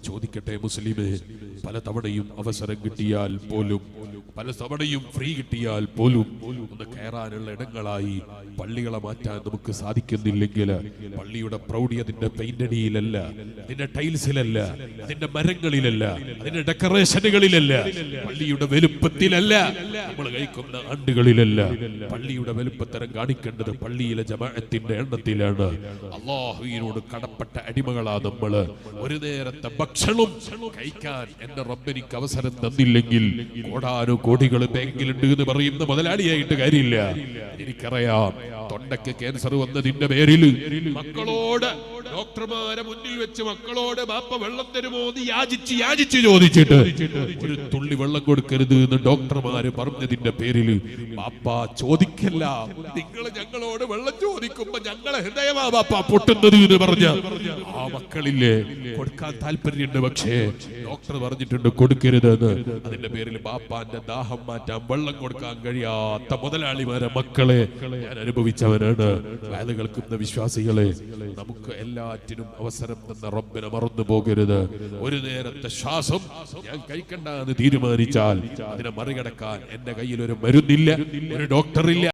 ചോദിക്കട്ടെ മുസ്ലിമേ, പല തവണയും അവസരം കിട്ടിയാൽ പോലും, പല തവണയും ഫ്രീ കിട്ടിയാൽ പോലും ഒന്ന് കയറാനുള്ള ഇടങ്ങളായി പള്ളികളെ മാറ്റാൻ നമുക്ക് സാധിക്കുന്നില്ലെങ്കിൽ പള്ളിയുടെ പ്രൗഢി അതിന്റെ പെയിന്റടിയിലല്ല, അതിന്റെ ടൈൽസിലല്ല, അതിന്റെ മരങ്ങളിലല്ല, അതിന്റെ ഡെക്കറേഷനുകളിലല്ല, പള്ളിയുടെ വലുപ്പത്തിലല്ല, നമ്മൾ കഴിക്കുന്ന ആണ്ടുകളിലല്ല. പള്ളിയുടെ വലുപ്പത്തരം കാണിക്കേണ്ടത് പള്ളിയിലെ ജമാഅത്തിന്റെ എണ്ണത്തിലാണ്. അല്ലാഹുവിനോട് കടപ്പെട്ട അടിമകളാ നമ്മള്. ഒരു നേരത്തെ ഭക്ഷണം കഴിക്കാൻ എന്റെ റബ്ബെനിക്ക് അവസരം തന്നില്ലെങ്കിൽ കോടാനു കോടികൾ ബാങ്കിലുണ്ട് എന്ന് പറയുന്ന മുതലാളിയായിട്ട് കാര്യമില്ല. എനിക്കറിയാം, തൊണ്ടയ്ക്ക് ക്യാൻസർ വന്നതിന്റെ പേരിൽ മക്കളോട്, ഡോക്ടർമാരെ മുന്നിൽ വെച്ച് മക്കളോട് ബാപ്പ വെള്ളം തരുമോ എന്ന് യാചിച്ച് ചോദിച്ചിട്ട് ഒരു തുള്ളി വെള്ളം കൊടുക്കരുത് എന്ന് ഡോക്ടർമാര് പറഞ്ഞതിന്റെ പേരിൽ ബാപ്പ ചോദിക്കല്ല, നിങ്ങൾ ഞങ്ങളോട് വെള്ളം ചോദിക്കുമ്പോ ഞങ്ങളെ ഹൃദയമാ ബാപ്പ പൊട്ടുന്നത് എന്ന് പറഞ്ഞ ആ മക്കളില്ലേ, കൊടുക്കാൻ താല്പര്യമുണ്ട്, പക്ഷേ ഡോക്ടർ പറഞ്ഞിട്ടുണ്ട് കൊടുക്കരുതെന്ന്. അതിന്റെ പേരിൽ ബാപ്പാന്റെ ദാഹം മാറ്റാൻ വെള്ളം കൊടുക്കാൻ കഴിയാത്ത മുതലാളിമാരെ മക്കളെ ഞാൻ അനുഭവിച്ചവനാണ്. വേദ കേൾക്കുന്ന വിശ്വാസികളെ, നമുക്ക് എല്ലാറ്റിനും അവസരം തന്ന റബ്ബിനെ മറന്നു പോകരുത്. ഒരു നേരത്തെ ശ്വാസം ഞാൻ കഴിക്കണ്ട എന്ന് തീരുമാനിച്ചാൽ അതിനെ മറികടക്കാൻ എന്റെ കയ്യിൽ ഒരു മരുന്നില്ല, ഒരു ഡോക്ടറില്ല.